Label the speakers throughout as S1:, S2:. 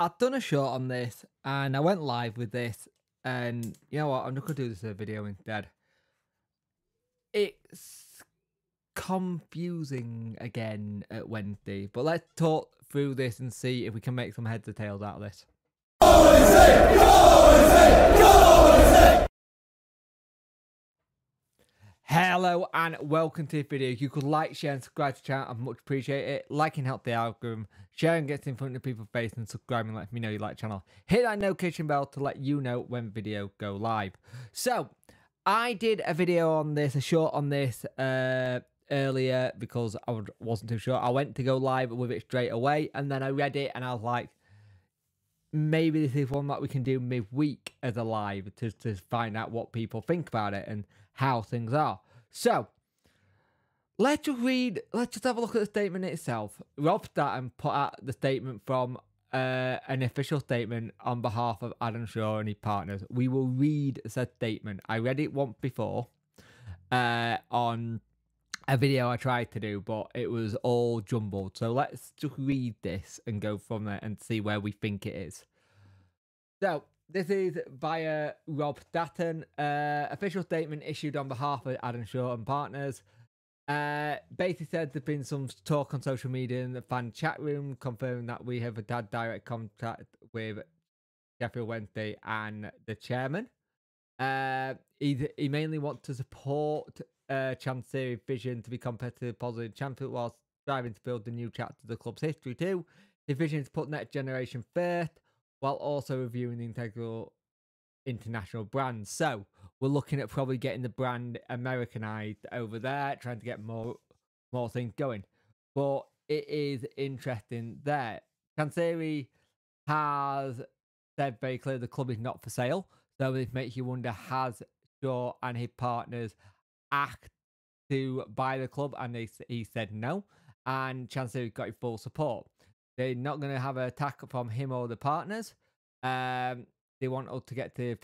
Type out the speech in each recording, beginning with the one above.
S1: I've done a short on this and I went live with this, and you know what? I'm not gonna do this as a video instead. It's confusing again at Wednesday, but let's talk through this and see if we can make some heads or tails out of this. Hello and welcome to the video. You could like, share and subscribe to the channel. I much appreciate it. Liking helps the algorithm. Sharing gets in front of people's face, and subscribing lets me know you like the channel. Hit that notification bell to let you know when video go live. So I did a video on this, a short on this earlier because I wasn't too sure. I went to go live with it straight away, and then I read it and I was like, maybe this is one that we can do midweek as a live to find out what people think about it and how things are. So let's just have a look at the statement itself. Rob Staten put out the statement from an official statement on behalf of Adam Shaw and his partners. We will read said statement. I read it once before on a video I tried to do, but it was all jumbled. So let's just read this and go from there and see where we think it is. So this is via Rob Staten, official statement issued on behalf of Adam Shaw and partners. Basically said there's been some talk on social media in the fan chat room confirming that we have had direct contact with Sheffield Wednesday and the chairman. He mainly wants to support Chancery's vision to be competitive, positive champion whilst striving to build the new chapter of the club's history too. His vision is to put next generation first while also reviewing the integral international brands. So we're looking at probably getting the brand Americanized over there, trying to get more things going. But it is interesting there. Chancery has said very clearly the club is not for sale. So this makes you wonder, has Shaw and his partners asked to buy the club? And he said no. And Chancery got his full support. They're not going to have an attack from him or the partners. They want us to get to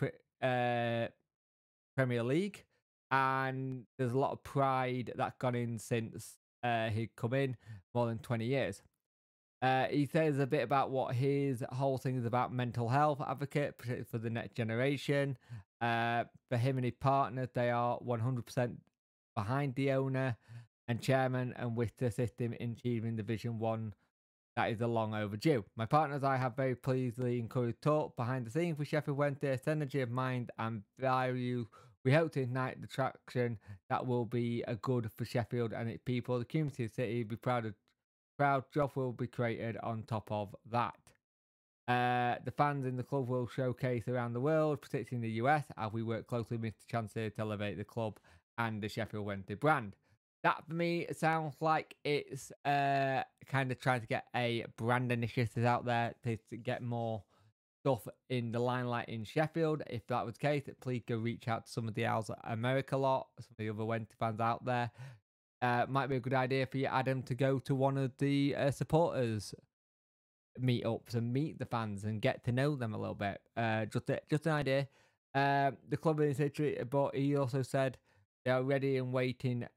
S1: Premier League. And there's a lot of pride that's gone in since he'd come in, more than 20 years. He says a bit about what his whole thing is about: mental health advocate, particularly for the next generation. For him and his partner, they are 100% behind the owner and chairman and wish to assist him in achieving the Vision 1 that is a long overdue. My partners and I have very pleasantly encouraged talk behind the scenes with Sheffield Wednesday, synergy of mind and value. We hope to ignite the traction that will be a good for Sheffield and its people. The community of the city will be proud job will be created on top of that. The fans in the club will showcase around the world, particularly in the US, as we work closely with Mr. Chancellor to elevate the club and the Sheffield Wednesday brand. That for me sounds like it's kind of trying to get a brand initiative out there to get more stuff in the limelight in Sheffield. If that was the case, please go reach out to some of the Owls America lot, some of the other Wednesday fans out there. Might be a good idea for you, Adam, to go to one of the supporters meetups and meet the fans and get to know them a little bit. Just an idea. The club is history, but he also said they are ready and waiting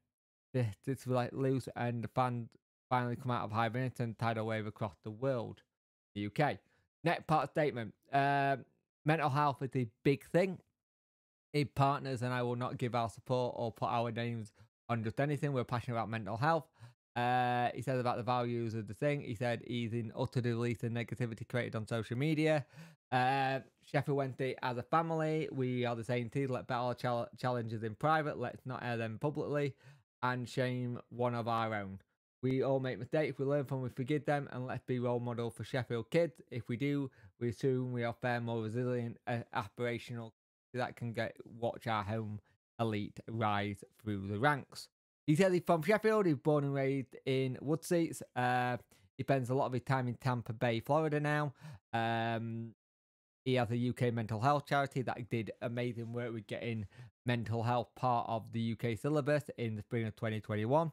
S1: to like loose and the fans finally come out of hibernation and tidal wave across the world. The UK. Next part statement. Mental health is a big thing. His partners and I will not give our support or put our names on just anything. We're passionate about mental health. He said about the values of the thing. He said he's in utter release and negativity created on social media. Sheffield Wednesday as a family, we are the same team. Let battle challenges in private. Let's not air them publicly and shame one of our own. We all make mistakes. We learn from, we forgive them, and let's be role model for Sheffield kids. If we do, we assume we are fair, more resilient, aspirational that can watch our home elite rise through the ranks. He said he's from Sheffield. He's born and raised in Woodseats. He spends a lot of his time in Tampa Bay, Florida now. He has a UK mental health charity that did amazing work with getting mental health part of the UK syllabus in the spring of 2021.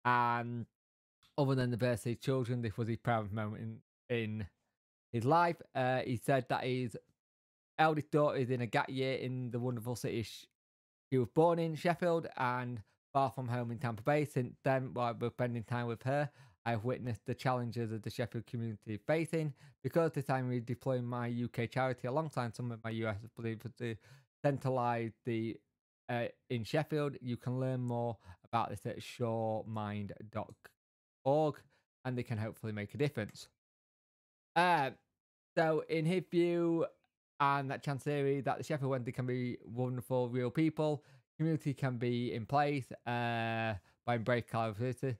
S1: And other than the birth of his children, this was his proudest moment in his life. He said that his eldest daughter is in a gap year in the wonderful city she was born in, Sheffield, and far from home in Tampa Bay. Since then, while we're spending time with her, I've witnessed the challenges of the Sheffield community facing. Because of this, I'm redeploying my UK charity alongside some of my US believers to centralise the in Sheffield. You can learn more about this at shoremind.org, and they can hopefully make a difference. So in his view, and that chance theory that the Sheffield Wednesday can be wonderful, real people, community can be in place by embrace collaborativity.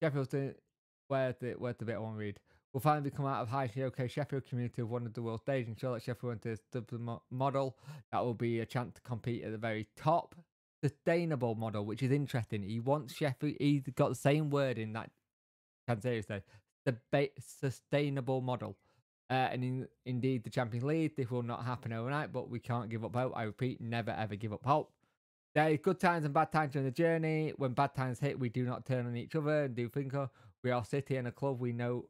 S1: Sheffield, where's the bit I want to read? Will finally come out of high showcase Sheffield community of one of the world stage, ensure that Sheffield Wednesday is the model that will be a chance to compete at the very top. Sustainable model, which is interesting. He wants Sheffield. He's got the same word in that Cancerio said, the sustainable model. And indeed, the Champions League, this will not happen overnight, but we can't give up hope. I repeat, never ever give up hope. There are good times and bad times during the journey. When bad times hit, we do not turn on each other and do think, oh, we are City and a club. We no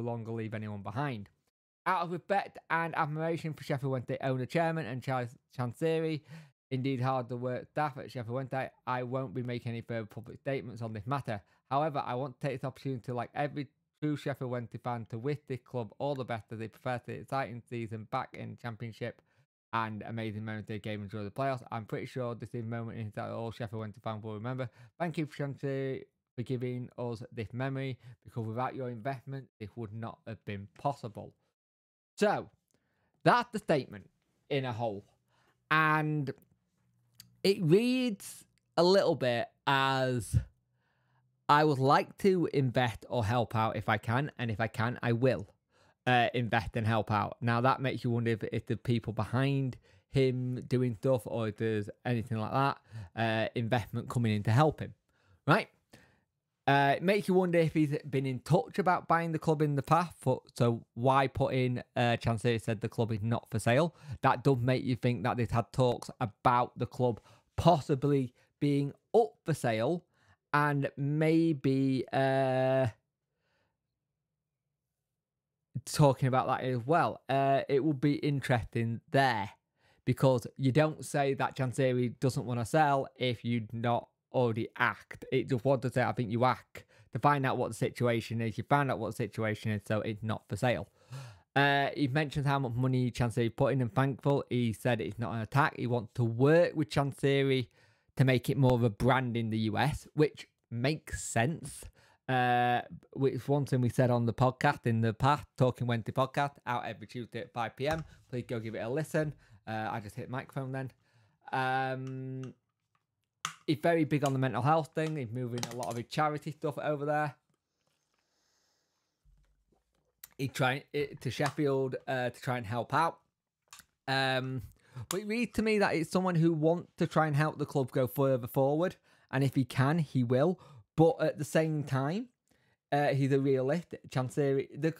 S1: longer leave anyone behind. Out of respect and admiration for Sheffield Wednesday owner, chairman, and Chancery, indeed hard work staff at Sheffield Wednesday, I won't be making any further public statements on this matter. However, I want to take this opportunity, like every true Sheffield Wednesday fan, to wish this club all the best as they prepare for the exciting season back in Championship and amazing moment of the game enjoy the playoffs. I'm pretty sure this is a moment in that all Sheffield Wednesday fans will remember. Thank you, Chancery, for giving us this memory, because without your investment, it would not have been possible. So, that's the statement in a whole. And it reads a little bit as, I would like to invest or help out if I can, and if I can, I will invest and help out. Now, that makes you wonder if the people behind him doing stuff, or if there's anything like that, investment coming in to help him, right? It makes you wonder if he's been in touch about buying the club in the past. So why put in Chancellor said the club is not for sale? That does make you think that they've had talks about the club possibly being up for sale, and maybe talking about that as well. It will be interesting there, because you don't say that Chancellor doesn't want to sell if you'd not already act. It just what to say, I think you act to find out what the situation is. You find out what the situation is, so it's not for sale. He mentions how much money Chancery put in, and thankful. He said it's not an attack. He wants to work with Chancery to make it more of a brand in the US, which makes sense. Which one thing we said on the podcast in the past, Talking Wednesday podcast, out every Tuesday at 5 p.m. Please go give it a listen. I just hit the microphone then. He's very big on the mental health thing. He's moving a lot of his charity stuff over there. He's trying to Sheffield to try and help out. But it reads to me that it's someone who wants to try and help the club go further forward. And if he can, he will. But at the same time, he's a realist. Chancery, there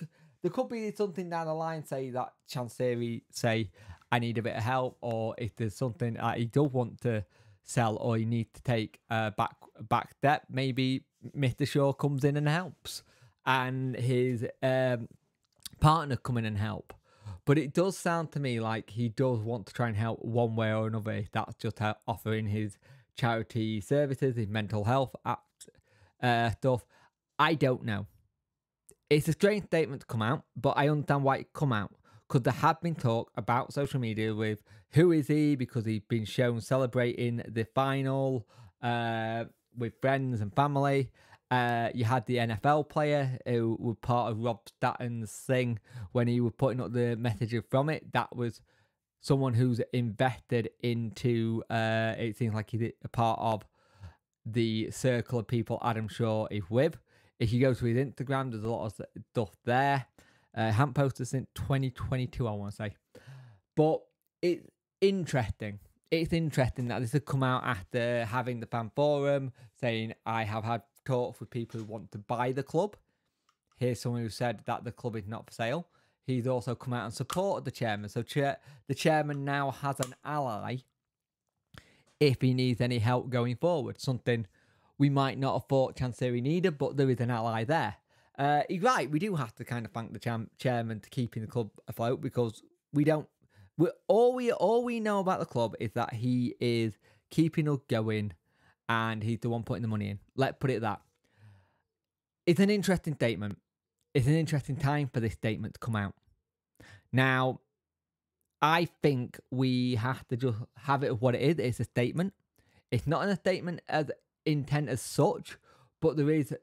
S1: could be something down the line, say that Chancery say, I need a bit of help, or if there's something that he does want to sell, or you need to take back debt, maybe Mr. Shaw comes in and helps, and his partner come in and help. But it does sound to me like he does want to try and help one way or another. If that's just offering his charity services, his mental health stuff. I don't know. It's a strange statement to come out, but I understand why it come out. Because there have been talk about social media with who is he, because he's been shown celebrating the final with friends and family. You had the NFL player who was part of Rob Statton's thing when he was putting up the messages from it. That was someone who's invested into, it seems like he's a part of the circle of people Adam Shaw is with. If you go to his Instagram, there's a lot of stuff there. Haven't posted since 2022, I want to say. But it's interesting. It's interesting that this has come out after having the fan forum saying, I have had talks with people who want to buy the club. Here's someone who said that the club is not for sale. He's also come out and supported the chairman. So the chairman now has an ally if he needs any help going forward. Something we might not have thought Chancery needed, but there is an ally there. He's right. We do have to kind of thank the chairman to keeping the club afloat, because all we know about the club is that he is keeping us going, and he's the one putting the money in. Let's put it that. It's an interesting statement. It's an interesting time for this statement to come out. Now, I think we have to just have it of what it is. It's a statement. It's not a statement as intent as such, but there is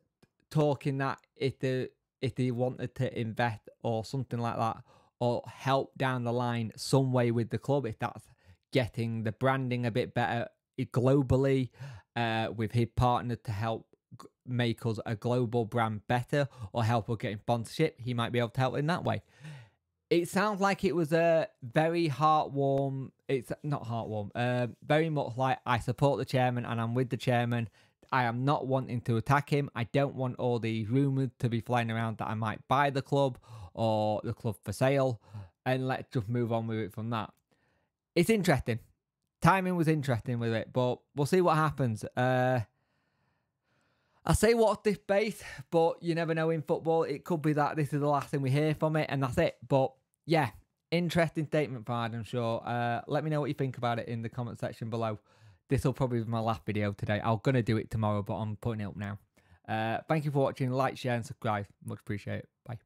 S1: talking that if they wanted to invest or something like that, or help down the line some way with the club, if that's getting the branding a bit better globally, with his partner to help make us a global brand better, or help us getting sponsorship, he might be able to help in that way. It sounds like it was a very heartwarm. It's not heartwarm. Very much like, I support the chairman and I'm with the chairman. I am not wanting to attack him. I don't want all the rumours to be flying around that I might buy the club or the club for sale. And let's just move on with it from that. It's interesting. Timing was interesting with it, but we'll see what happens. I say watch this space, but you never know in football. It could be that this is the last thing we hear from it, and that's it. But yeah, interesting statement from Adam Shaw. Let me know what you think about it in the comment section below. This will probably be my last video today. I'm going to do it tomorrow, but I'm putting it up now. Thank you for watching. Like, share, and subscribe. Much appreciated. Bye.